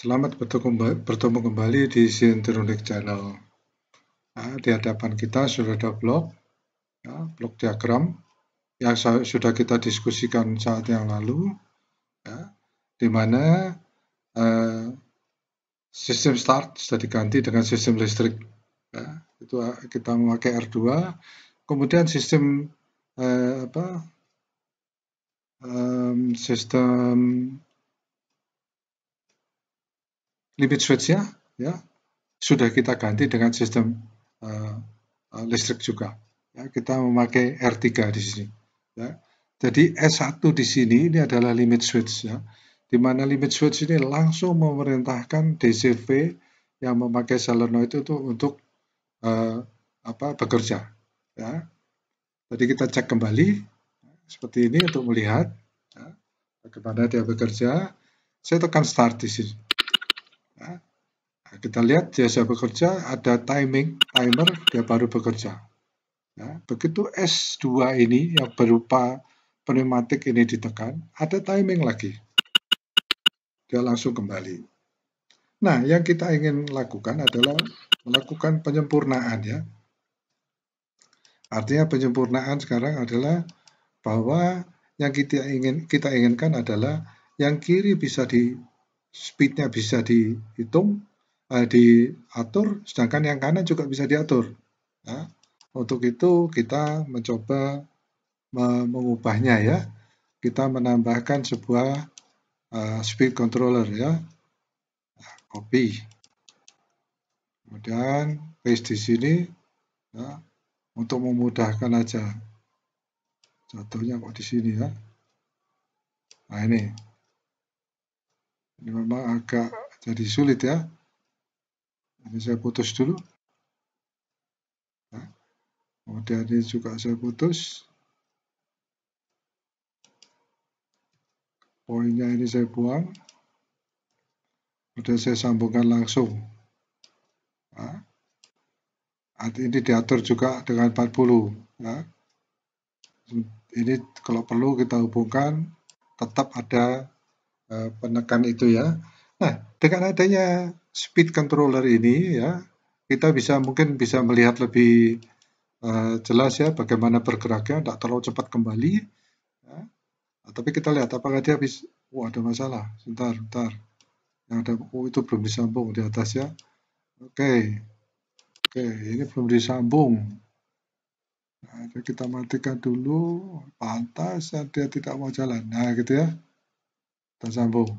Selamat bertemu kembali di Sintronic Channel. Nah, di hadapan kita sudah ada blok, ya, blok diagram yang sudah kita diskusikan saat yang lalu, ya, di mana sistem start sudah diganti dengan sistem listrik. Ya, itu kita memakai R2. Kemudian sistem sistem limit switch-nya, ya, sudah kita ganti dengan sistem listrik juga. Ya, kita memakai R3 di sini. Ya. Jadi S1 di sini ini adalah limit switch, ya, di mana limit switch ini langsung memerintahkan DCV yang memakai solenoid itu untuk bekerja. Ya. Jadi kita cek kembali seperti ini untuk melihat, ya, bagaimana dia bekerja. Saya tekan start di sini. Ya. Nah, kita lihat dia sudah bekerja, ada timer, dia baru bekerja. Ya, begitu S2 ini yang berupa pneumatik ini ditekan, ada timing lagi. Dia langsung kembali. Nah, yang kita ingin lakukan adalah melakukan penyempurnaan, ya. Artinya penyempurnaan sekarang adalah bahwa yang kita inginkan adalah yang kiri bisa speednya bisa dihitung, diatur, sedangkan yang kanan juga bisa diatur. Ya. Untuk itu kita mencoba mengubahnya, ya. Kita menambahkan sebuah speed controller, ya. Nah, copy. Kemudian paste di sini, ya, untuk memudahkan aja. Contohnya kok di sini, ya. Nah, ini memang agak jadi sulit, ya. Ini saya putus dulu. Nah, kemudian ini juga saya putus. Poinnya ini saya buang. Kemudian saya sambungkan langsung. Nah, ini diatur juga dengan 40. Ya. Ini kalau perlu kita hubungkan, tetap ada penekan itu, ya. Nah, dengan adanya speed controller ini, ya, kita mungkin bisa melihat lebih jelas, ya, bagaimana bergeraknya, tidak terlalu cepat kembali. Ya. Nah, tapi kita lihat apakah dia bisa. Ada masalah. Sebentar. Yang ada, itu belum disambung di atas, ya. Oke, ini belum disambung. Nah, kita matikan dulu, pantas dia tidak mau jalan. Nah, gitu, ya. Kita sambung.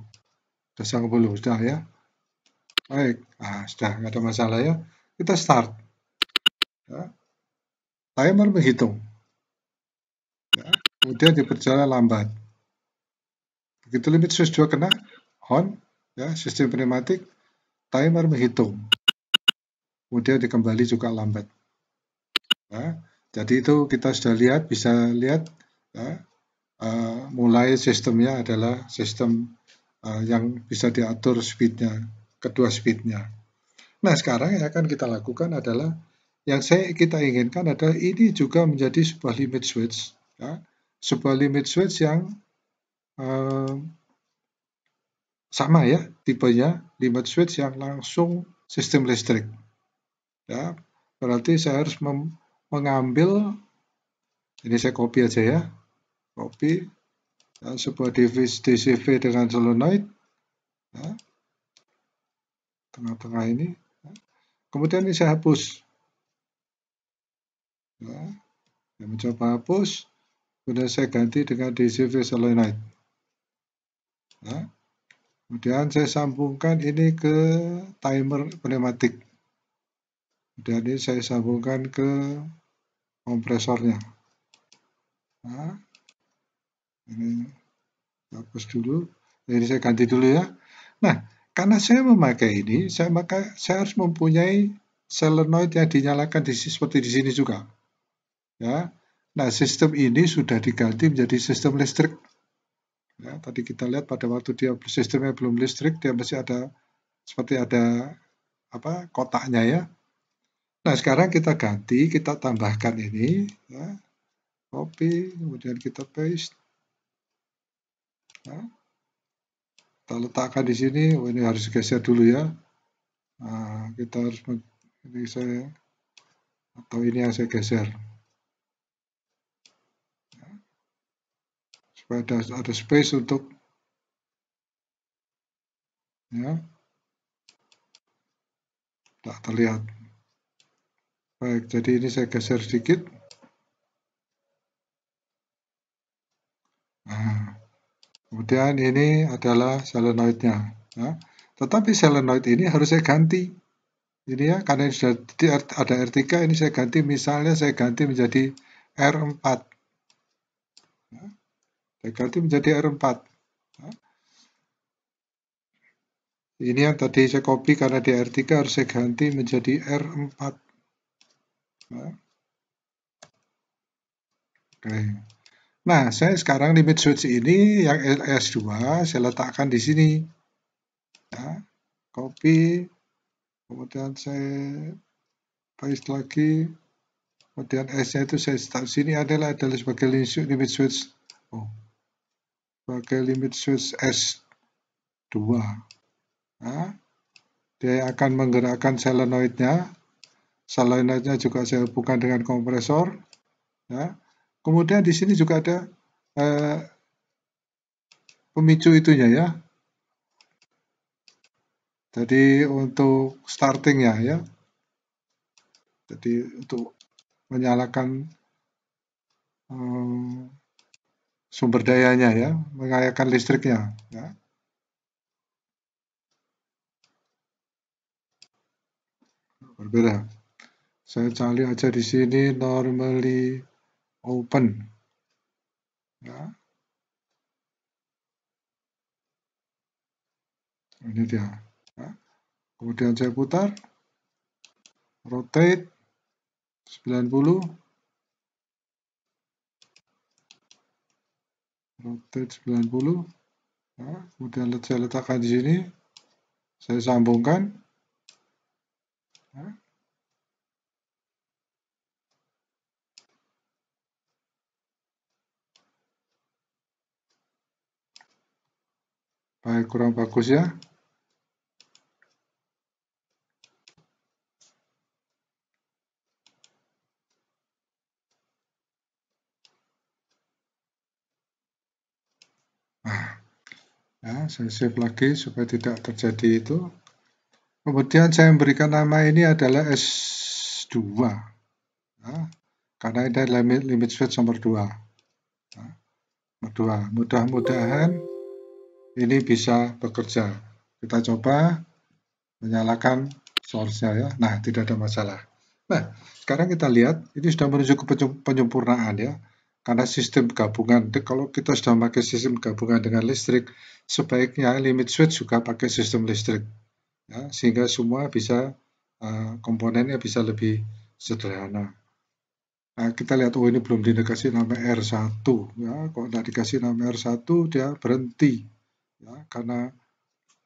Sudah sambung dulu, sudah, ya. Baik, sudah, nggak ada masalah, ya. Kita start. Ya. Timer menghitung. Ya. Kemudian dia berjalan lambat. Begitu limit switch 2 kena, on, ya, sistem pneumatik, timer menghitung. Kemudian dikembali juga lambat. Ya. Jadi itu kita sudah lihat, bisa lihat, ya, mulai sistemnya adalah sistem yang bisa diatur speednya, kedua speednya. Nah, sekarang yang akan kita lakukan adalah yang kita inginkan adalah ini juga menjadi sebuah limit switch, ya, sebuah limit switch yang sama, ya, tipenya limit switch yang langsung sistem listrik. Ya, berarti saya harus mengambil, ini saya copy aja, ya, copy, ya, sebuah DCV dengan solenoid, ya, tengah-tengah ini, ya. Kemudian ini saya hapus, ya, saya mencoba hapus, kemudian saya ganti dengan DCV solenoid, ya. Kemudian saya sambungkan ini ke timer pneumatik, kemudian ini saya sambungkan ke kompresornya. Nah, ini hapus dulu, ini saya ganti dulu, ya. Nah, karena saya memakai ini, maka saya harus mempunyai solenoid yang dinyalakan seperti di sini juga, ya. Nah, sistem ini sudah diganti menjadi sistem listrik. Ya, tadi kita lihat pada waktu dia sistemnya belum listrik, dia masih ada seperti ada kotaknya, ya. Nah, sekarang kita ganti, kita tambahkan ini, ya, copy, kemudian kita paste, ya. kita letakkan di sini. Oh, ini harus geser dulu ya. Nah, kita harus ini saya atau ini yang saya geser supaya ada space untuk ya tak terlihat. Baik, jadi ini saya geser sedikit. Nah, kemudian ini adalah solenoidnya. Ya. Tetapi solenoid ini harus saya ganti. Ini ya, karena ini sudah ada R3, ini saya ganti, misalnya saya ganti menjadi R4. Ya. Saya ganti menjadi R4. Ya. Ini yang tadi saya copy karena di R3 harus saya ganti menjadi R4. Ya. Oke. Nah, saya sekarang limit switch ini yang S2 saya letakkan di sini. Ya. Copy, kemudian saya paste lagi, kemudian S-nya itu saya start sini adalah sebagai limit switch. Oh, sebagai limit switch S2. Nah, dia akan menggerakkan solenoidnya. Solenoidnya juga saya hubungkan dengan kompresor. Ya. Kemudian di sini juga ada pemicu itunya ya. Jadi untuk startingnya ya. Jadi untuk menyalakan sumber dayanya ya, mengalirkan listriknya. Ya. Berbeda. Saya cari aja di sini normally open. Ya. Ini dia. Ya. Kemudian saya putar, rotate 90, rotate 90. Ya. Kemudian saya letakkan di sini, saya sambungkan. Ya. Baik, kurang bagus ya. Nah, ya, saya save lagi supaya tidak terjadi itu. Kemudian saya memberikan nama ini adalah S2. Ya, karena ini adalah limit switch nomor 2. Ya, nomor 2. Mudah-mudahan ini bisa bekerja. Kita coba menyalakan source-nya ya. Nah, tidak ada masalah. Nah, sekarang kita lihat ini sudah menuju ke penyempurnaan ya. Karena sistem gabungan, kalau kita sudah pakai sistem gabungan dengan listrik, sebaiknya limit switch juga pakai sistem listrik. Ya, sehingga semua bisa, komponennya bisa lebih sederhana. Nah, kita lihat, oh ini belum dikasih nama R1. Ya, kalau tidak dikasih nama R1, dia berhenti. Ya, karena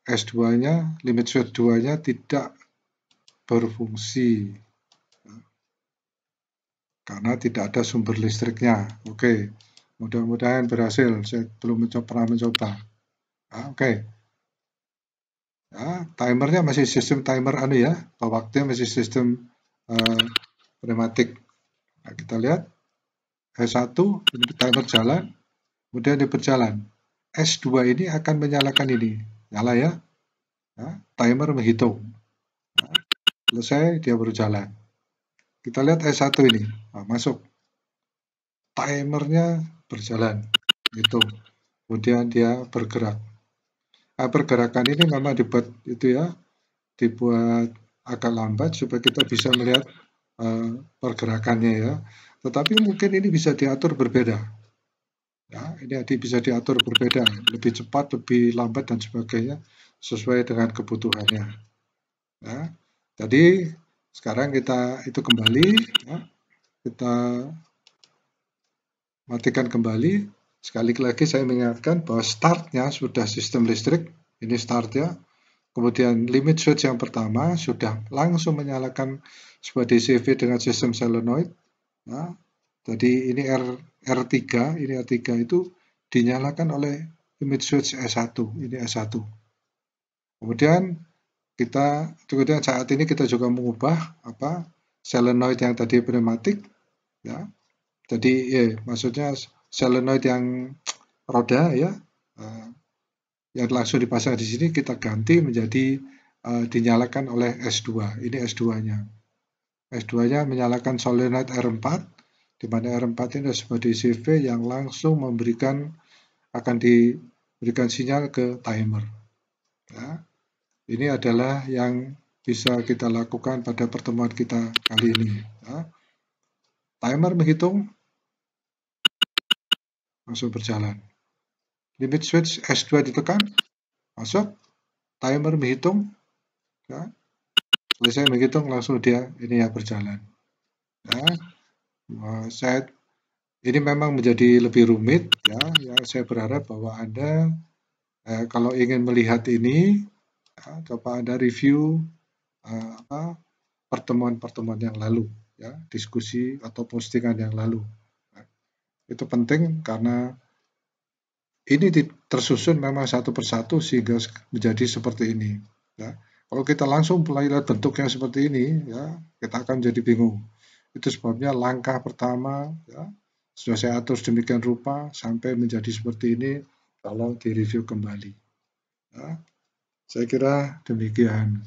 S2-nya, limit switch 2-nya tidak berfungsi karena tidak ada sumber listriknya. Oke, mudah-mudahan berhasil. Saya belum pernah mencoba. Oke. Ya, timernya masih sistem timer ya, waktunya masih sistem pneumatik. Nah, kita lihat S1 ini timer jalan, kemudian dia berjalan. S2 ini akan menyalakan ini, nyala ya. Timer menghitung. Selesai dia baru jalan. Kita lihat S1 ini, masuk. Timernya berjalan, hitung. Kemudian dia bergerak. Pergerakan ini memang dibuat agak lambat supaya kita bisa melihat pergerakannya ya. Tetapi mungkin ini bisa diatur berbeda. Ya, ini bisa diatur berbeda, lebih cepat, lebih lambat dan sebagainya sesuai dengan kebutuhannya. Ya. Jadi sekarang kita itu kembali, ya. Kita matikan kembali. Sekali lagi saya mengingatkan bahwa startnya sudah sistem listrik, ini start ya. Kemudian limit switch yang pertama sudah langsung menyalakan sebuah DCV dengan sistem solenoid. Ya. Jadi ini R3, ini R3 itu dinyalakan oleh limit switch S1, ini S1. Kemudian saat ini kita juga mengubah solenoid yang tadi pneumatik, ya. Jadi maksudnya solenoid yang roda, ya, yang langsung dipasang di sini kita ganti menjadi dinyalakan oleh S2. Ini S2-nya. S2-nya menyalakan solenoid R4, di mana R4 ini sebagai CV yang langsung akan diberikan sinyal ke timer. Ya. Ini adalah yang bisa kita lakukan pada pertemuan kita kali ini. Ya. Timer menghitung, langsung berjalan. Limit switch S2 ditekan, masuk. Timer menghitung, ya. Selesai menghitung, langsung dia ini ya berjalan. Ya. Ini memang menjadi lebih rumit, ya. Saya berharap bahwa Anda kalau ingin melihat ini, ya, coba Anda review pertemuan-pertemuan yang lalu, ya, diskusi atau postingan yang lalu. Nah, itu penting karena ini tersusun memang satu persatu sehingga menjadi seperti ini. Ya. Kalau kita langsung melihat bentuknya seperti ini, ya, kita akan jadi bingung. Itu sebabnya langkah pertama, ya, sudah saya atur sedemikian rupa sampai menjadi seperti ini. Tolong direview kembali. Ya. Saya kira demikian.